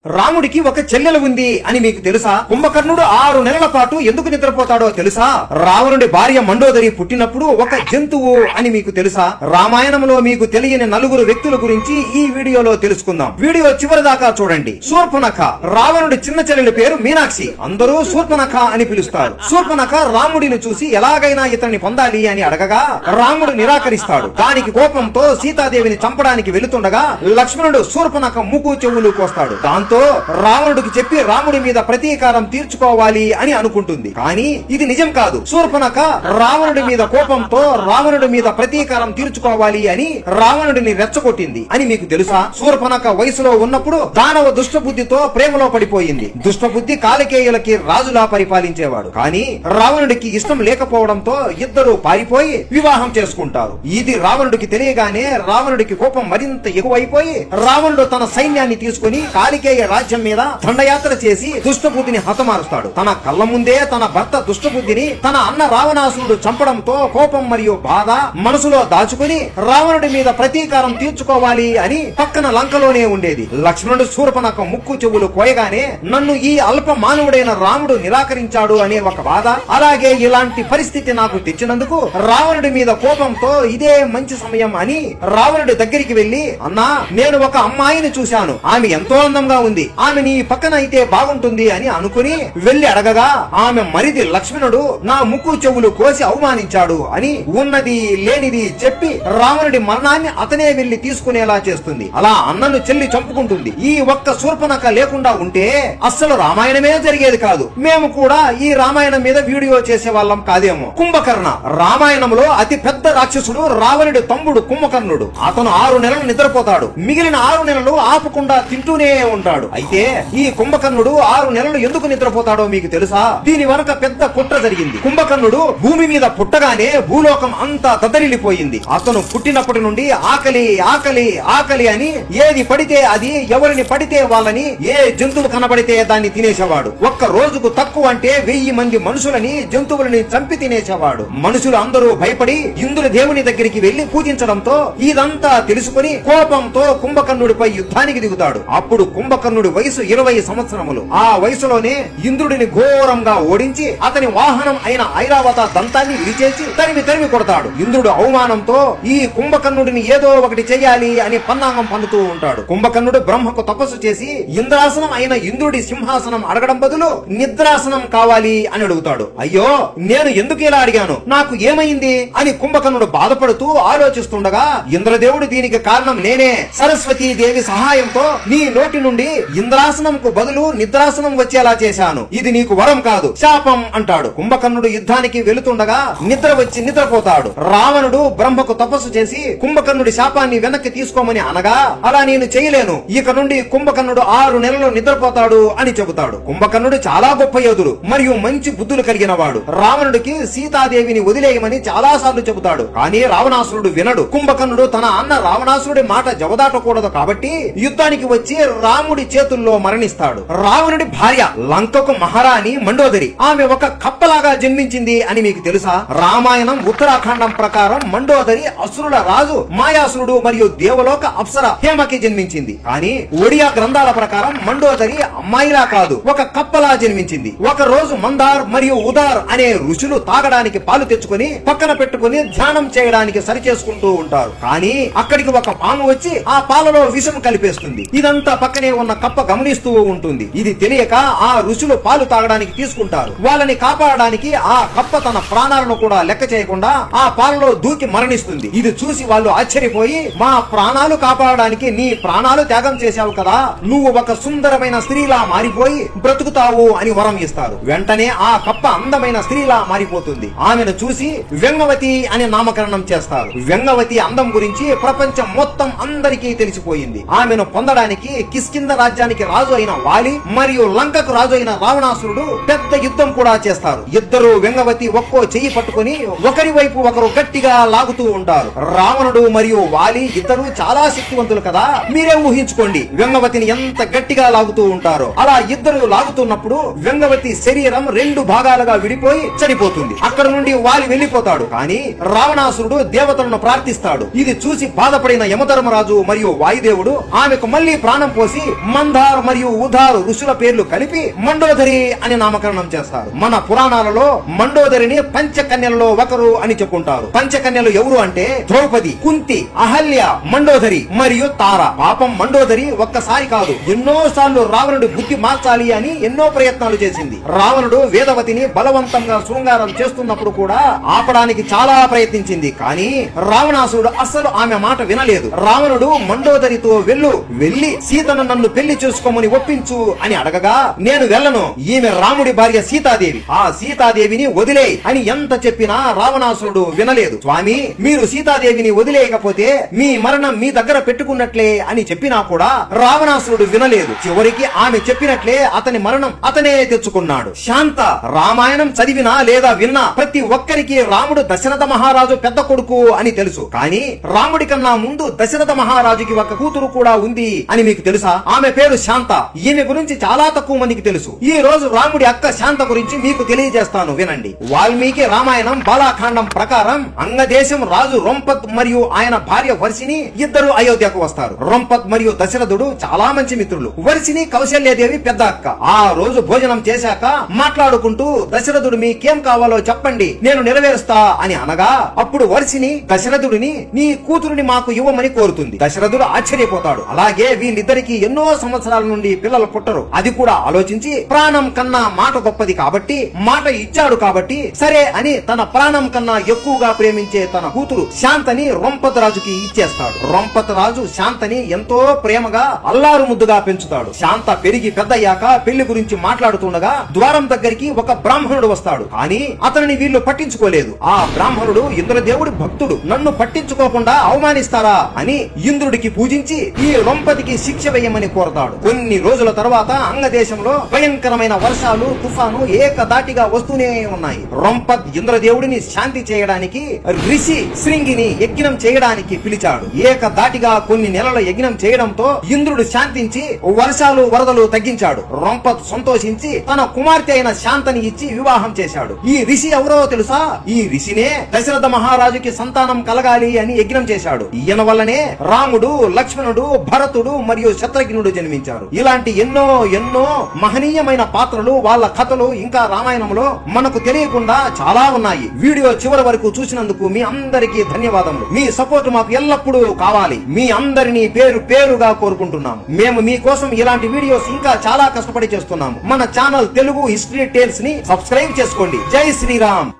రాముడికి ఒక చెల్లెలు ఉంది అని మీకు తెలుసా? కుంభకర్ణుడు 6 నెలల పాటు ఎందుకు నిద్రపోతాడో తెలుసా? రావణుడి భార్య మండోదరి పుట్టినప్పుడు ఒక జంతువు అని మీకు తెలుసా? రామాయణంలో మీకు తెలియని 4 వ్యక్తుల గురించి ఈ వీడియోలో తెలుసుకుందాం. వీడియో చివరి దాకా చూడండి. శూర్పణఖ, రావణుడి చిన్న చెల్లెలి పేరు మీనాక్షి. అందరూ శూర్పణఖ అని పిలుస్తారు. శూర్పణఖ రాముడిని చూసి ఎలాగైనా ఇతన్ని పొందాలి అని అడగగా రాముడు నిరాకరిస్తాడు. దానికి కోపంతో సీతాదేవిని చంపడానికి వెళుతుండగా లక్ష్మణుడు శూర్పణఖ ముక్కు చెవులు కోస్తాడు. దాంతో రావణుడికి చెప్పి రాముడి మీద ప్రతీకారం తీర్చుకోవాలి అని అనుకుంటుంది. కానీ ఇది నిజం కాదు. శూర్పణఖ రావణుడి మీద కోపంతో రావణుడి మీద ప్రతీకారం తీర్చుకోవాలి అని రావణుడిని రెచ్చగొట్టింది అని మీకు తెలుసా? శూర్పణఖ వయసులో ఉన్నప్పుడు దానవ దుష్టబుద్ధితో ప్రేమలో పడిపోయింది. దుష్టబుద్ధి కాలికేయులకి రాజులా పరిపాలించేవాడు. కానీ రావణుడికి ఇష్టం లేకపోవడంతో ఇద్దరు పారిపోయి వివాహం చేసుకుంటారు. ఇది రావణుడికి తెలియగానే రావణుడికి కోపం మరింత ఎక్కువైపోయి రావణుడు తన సైన్యాన్ని తీసుకుని కాలికేయ రాజ్యం మీద దండయాత్ర చేసి దుష్టబుద్ధిని హతమారుస్తాడు. తన కళ్ళ ముందే తన భర్త దుష్టబుద్ధిని తన అన్న రావణాసురుడు చంపడంతో కోపం మరియు బాధ మనసులో దాచుకుని రావణుడి మీద ప్రతీకారం తీర్చుకోవాలి అని పక్కన లంకలోనే ఉండేది. లక్ష్మణుడు శూర్పణఖ ముక్కు చెవులు కోయగానే నన్ను ఈ అల్ప మానవుడైన రాముడు నిరాకరించాడు అనే ఒక బాధ, అలాగే ఇలాంటి పరిస్థితి నాకు తెచ్చినందుకు రావణుడి మీద కోపంతో ఇదే మంచి సమయం అని రావణుడి దగ్గరికి వెళ్లి, అన్నా నేను ఒక అమ్మాయిని చూశాను, ఆమె ఎంతో అందంగా ఉంది, ఆమె నీ పక్కన అయితే బాగుంటుంది అని అనుకుని వెళ్లి అడగగా ఆమె మరిది లక్ష్మణుడు నా ముక్కు చెవులు కోసి అవమానించాడు అని ఉన్నది లేనిది చెప్పి రావణుడి మరణాన్ని అతనే వెళ్లి తీసుకునేలా చేస్తుంది. అలా అన్నను చెల్లి చంపుకుంటుంది. ఈ ఒక్క శూర్పణఖ లేకుండా ఉంటే అస్సలు రామాయణమే జరిగేది కాదు. మేము కూడా ఈ రామాయణం మీద వీడియో చేసే వాళ్ళం కాదేమో. కుంభకర్ణ, రామాయణంలో అతి పెద్ద రాక్షసుడు రావణుడి తమ్ముడు కుంభకర్ణుడు. అతను 6 నెలలు నిద్రపోతాడు. మిగిలిన 6 నెలలు ఆపకుండా తింటూనే ఉంటాడు. అయితే ఈ కుంభకర్ణుడు 6 నెలలు ఎందుకు నిద్రపోతాడో మీకు తెలుసా? దీని వెనక పెద్ద కుట్ర జరిగింది. కుంభకర్ణుడు భూమి మీద పుట్టగానే భూలోకం అంతా తదరిల్లిపోయింది. అతను పుట్టినప్పటి నుండి ఆకలి ఆకలి ఆకలి అని ఏది పడితే అది, ఎవరిని పడితే వాళ్ళని, ఏ జంతువు కనబడితే దాన్ని తినేసేవాడు. ఒక్క రోజుకు తక్కువ అంటే 1000 మంది మనుషులని జంతువులని చంపి తినేసేవాడు. మనుషులు అందరూ భయపడి ఇంద్ర దేవుని దగ్గరికి వెళ్లి పూజించడంతో ఇదంతా తెలుసుకుని కోపంతో కుంభకర్ణుడిపై యుద్ధానికి దిగుతాడు. అప్పుడు కుంభకర్ణుడి వయసు 20 సంవత్సరములు. ఆ వయసులోనే ఇంద్రుడిని ఘోరంగా ఓడించి అతని వాహనం అయిన ఐరావత దంతాన్ని విరిచేసి తరిమి కొడతాడు. ఇంద్రుడు అవమానంతో ఈ కుంభకర్ణుడిని ఏదో ఒకటి చెయ్యాలి అని పన్నాగం పన్నుతూ ఉంటాడు. కుంభకర్ణుడు బ్రహ్మకు తపస్సు చేసి ఇంద్రాసనం అయిన ఇంద్రుడి సింహాసనం అడగడం బదులు నిద్రాసనం కావాలి అని అడుగుతాడు. అయ్యో నేను ఎందుకు ఇలా అడిగాను, నాకు ఏమైంది అని కుంభకర్ణుడు బాధపడుతూ ఆలోచిస్తుండగా ఇంద్రదేవుడు దీనికి కారణం నేనే, సరస్వతీ దేవి సహాయంతో నీ నోటి నుండి ఇంద్రాసనంకు బదులు నిద్రాసనం వచ్చేలా చేశాను. ఇది నీకు వరం కాదు, శాపం అంటాడు. కుంభకర్ణుడు యుద్ధానికి వెళుతుండగా నిద్ర వచ్చి నిద్రపోతాడు. రావణుడు బ్రహ్మకు తపస్సు చేసి కుంభకర్ణుడి శాపాన్ని వెనక్కి తీసుకోమని అనగా అలా నేను చేయలేను, ఇక నుండి కుంభకర్ణుడు 6 నెలలు నిద్రపోతాడు అని చెబుతాడు. కుంభకర్ణుడు చాలా గొప్ప యోధుడు మరియు మంచి బుద్ధులు కలిగిన వాడు. రావణుడికి సీతాదేవిని వదిలేయమని చాలా సార్లు చెబుతాడు. కానీ రావణాసురుడు వినడు. కుంభకర్ణుడు తన అన్న రావణాసురుడి మాట జవదాటకూడదు కాబట్టి యుద్ధానికి వచ్చి రాముడి చేతుల్లో మరణిస్తాడు. రావణుడి భార్య లంకకు మహారాణి మండోదరి. ఆమె ఒక కప్పలాగా జన్మించింది అని మీకు తెలుసా? రామాయణం ఉత్తరాఖండం ప్రకారం మండోదరి అసురుల రాజు మాయాసురుడు మరియు దేవలోక అప్సర హేమకి జన్మించింది. కానీ ఒడియా గ్రంథాల ప్రకారం మండోదరి అమ్మాయిలా కాదు, ఒక కప్పలా జన్మించింది. ఒక రోజు మందార్ మరియు ఉదార్ అనే ఋషులు తాగడానికి పాలు తెచ్చుకుని పక్కన పెట్టుకుని ధ్యానం చేయడానికి సరి చేసుకుంటూ ఉంటారు. కానీ అక్కడికి ఒక పాము వచ్చి ఆ పాలలో విషం కలిపేస్తుంది. ఇదంతా పక్కనే ఉన్న కప్ప గమనిస్తూ ఉంటుంది. ఇది తెలియక ఆ ఋషులు పాలు తాగడానికి తీసుకుంటారు. వాళ్ళని కాపాడడానికి ఆ కప్ప తన ప్రాణాలను కూడా లెక్క చేయకుండా ఆ పాలలో దూకి మరణిస్తుంది. ఇది చూసి వాళ్ళు ఆశ్చర్యపోయి, మా ప్రాణాలు కాపాడడానికి నీ ప్రాణాలు త్యాగం చేశావు కదా, నువ్వు ఒక సుందరమైన స్త్రీలా మారిపోయి బ్రతుకుతావు అని వరం ఇస్తారు. వెంటనే ఆ కప్ప అందమైన స్త్రీలా మారిపోతుంది. ఆమెను చూసి వెంగవతి అని నామకరణం చేస్తారు. వెంగవతి అందం గురించి ప్రపంచం మొత్తం అందరికీ తెలిసిపోయింది. ఆమెను పొందడానికి కిష్కింధ రాజ్యానికి రాజు అయిన వాలి మరియు లంకకు రాజు అయిన రావణాసురుడు పెద్ద యుద్ధం కూడా చేస్తారు. ఇద్దరు వెంగవతి ఒక్కో చెయ్యి పట్టుకుని ఒకరి వైపు ఒకరు గట్టిగా లాగుతూ ఉంటారు. రావణుడు మరియు వాలి ఇద్దరు చాలా శక్తివంతులు కదా, మీరే ఊహించుకోండి వెంగవతిని ఎంత గట్టిగా లాగుతూ ఉంటారో. అలా ఇద్దరు లాగుతున్నప్పుడు వెంగవతి శరీరం 2 భాగాలుగా విడిపోయి చనిపోతుంది. అక్కడ నుండి వాలి వెళ్లిపోతాడు. కానీ రావణాసురుడు దేవతలను ప్రార్థిస్తాడు. ఇది చూసి బాధపడిన యమధర్మరాజు మరియు వాయుదేవుడు ఆమెకు మళ్లీ ప్రాణం పోసి మందార్ మరియు ఉదార్ ఋషుల పేర్లు కలిపి మండోదరి అని నామకరణం చేస్తారు. మన పురాణాలలో మండోదరిని పంచకన్యలలో ఒకరు అని చెప్పుకుంటారు. పంచకన్యలు ఎవరు అంటే ద్రౌపది, కుంతి, అహల్య, మండోదరి మరియు తార. పాపం మండోదరి ఒక్కసారి కాదు ఎన్నో సార్లు రావణుడి బుద్ధి మార్చాలి అని ఎన్నో ప్రయత్నాలు చేసింది. రావణుడు వేదవతిని బలవంతంగా శృంగారం చేస్తున్నప్పుడు కూడా ఆపడానికి చాలా ప్రయత్నించింది. కానీ రావణాసురుడు అస్సలు ఆమె మాట వినలేదు. రావణుడు మండోదరితో వెళ్ళి సీతను నన్ను పెళ్లి చేసుకోమని ఒప్పించు అని అడగగా, నేను వెళ్ళను, ఈమె రాముడి భార్య సీతాదేవి, ఆ సీతాదేవిని వదిలే అని ఎంత చెప్పినా రావణాసురుడు వినలేదు. స్వామి, మీరు సీతాదేవిని వదిలేయకపోతే మీ మరణం మీ దగ్గర పెట్టుకున్నట్లే అని చెప్పినా కూడా రావణాసురుడు వినలేదు. చివరికి ఆమె చెప్పినట్లే అతని మరణం అతనే తెచ్చుకున్నాడు. శాంత రామాయణం చదివినా లేదా విన్నా ప్రతి ఒక్కరికి రాముడు దశరథ మహారాజు పెద్ద కొడుకు అని తెలుసు. కానీ రాముడి కన్నా ముందు దశరథ మహారాజుకి ఒక కూతురు కూడా ఉంది అని మీకు తెలుసా? ఆమె పేరు శాంత. ఈమె గురించి చాలా తక్కువ మందికి తెలుసు. ఈ రోజు రాముడి అక్క శాంత గురించి మీకు తెలియజేస్తాను, వినండి. వాల్మీకి రామాయణం బాలాఖండం ప్రకారం అంగదేశం రాజు రొంపత్ మరియు ఆయన భార్య వర్షిని ఇద్దరు అయోధ్యకు వస్తారు. రొంపత్ మరియు దశరథుడు చాలా మంచి మిత్రులు. వర్షిని కౌశల్యదేవి పెద్ద అక్క. ఆ రోజు భోజనం చేశాక మాట్లాడుకుంటూ దశరథుడు మీకేం కావాలో చెప్పండి, నేను నెరవేరుస్తా అని అనగా, అప్పుడు వర్షిని దశరథుడిని నీ కూతురుని మాకు ఇవ్వమని కోరుతుంది. దశరథుడు ఆశ్చర్యపోతాడు. అలాగే వీళ్ళిద్దరికి ఎన్నో సంవత్సరాల నుండి పిల్లలు పుట్టరు. అది కూడా ఆలోచించి ప్రాణం కన్నా మాట గొప్పది కాబట్టి, మాట ఇచ్చాడు కాబట్టి సరే అని తన ప్రాణం కన్నా ఎక్కువగా ప్రేమించే తన కూతురు శాంతని రొంపత్ రాజుకి ఇచ్చేస్తాడు. రొంపత్ రాజు శాంతని ఎంతో ప్రేమగా అల్లారు ముద్దుగా పెంచుతాడు. శాంత పెరిగి పెద్దయ్యాక పెళ్లి గురించి మాట్లాడుతుండగా ద్వారం దగ్గరికి ఒక బ్రాహ్మణుడు వస్తాడు. కానీ అతనిని వీళ్ళు పట్టించుకోలేదు. ఆ బ్రాహ్మణుడు ఇంద్రదేవుడి భక్తుడు, నన్ను పట్టించుకోకుండా అవమానిస్తారా అని ఇంద్రుడికి పూజించి ఈ రొంపతికి శిక్ష వేయమని కోరతాడు. కొన్ని రోజుల తర్వాత అంగదేశంలో భయంకరమైన వర్షాలు, తుఫాను ఏకదాటిగా వస్తూనే ఉన్నాయి. రొంపత్ ఇంద్రదేవుడిని శాంతి చేయడానికి రిషి శృంగిని యజ్ఞం చేయడానికి పిలిచాడు. ఏకదాటిగా కొన్ని నెలల యజ్ఞం చేయడంతో ఇంద్రుడు శాంతించి వర్షాలు వరదలు తగ్గించాడు. రొంపత్ సంతోషించి తన కుమార్తె అయిన శాంతని ఇచ్చి వివాహం చేశాడు. ఈ రిషి ఎవరో తెలుసా? ఈ రిషినే దశరథ మహారాజుకి సంతానం కలగాలి అని యజ్ఞం చేశాడు. ఈయన వల్లనే రాముడు, లక్ష్మణుడు, భరతుడు మరియు శత్రుఘ్నుడు జన్మించారు. ఇలాంటి ఎన్నో ఎన్నో మహనీయమైన పాత్రలు, వాళ్ళ కథలు ఇంకా రామాయణంలో మనకు తెలియకుండా చాలా ఉన్నాయి. వీడియో చివరి వరకు చూసినందుకు మీ అందరికీ ధన్యవాదములు. మీ సపోర్ట్ మాకు ఎల్లప్పుడూ కావాలి. మీ అందరినీ పేరు పేరుగా కోరుకుంటున్నాము. మేము మీకోసం ఇలాంటి వీడియోస్ ఇంకా చాలా కష్టపడి చేస్తున్నాము. మన ఛానల్ తెలుగు హిస్టరీ టేల్స్ ని సబ్స్క్రైబ్ చేసుకోండి. జై శ్రీరామ్.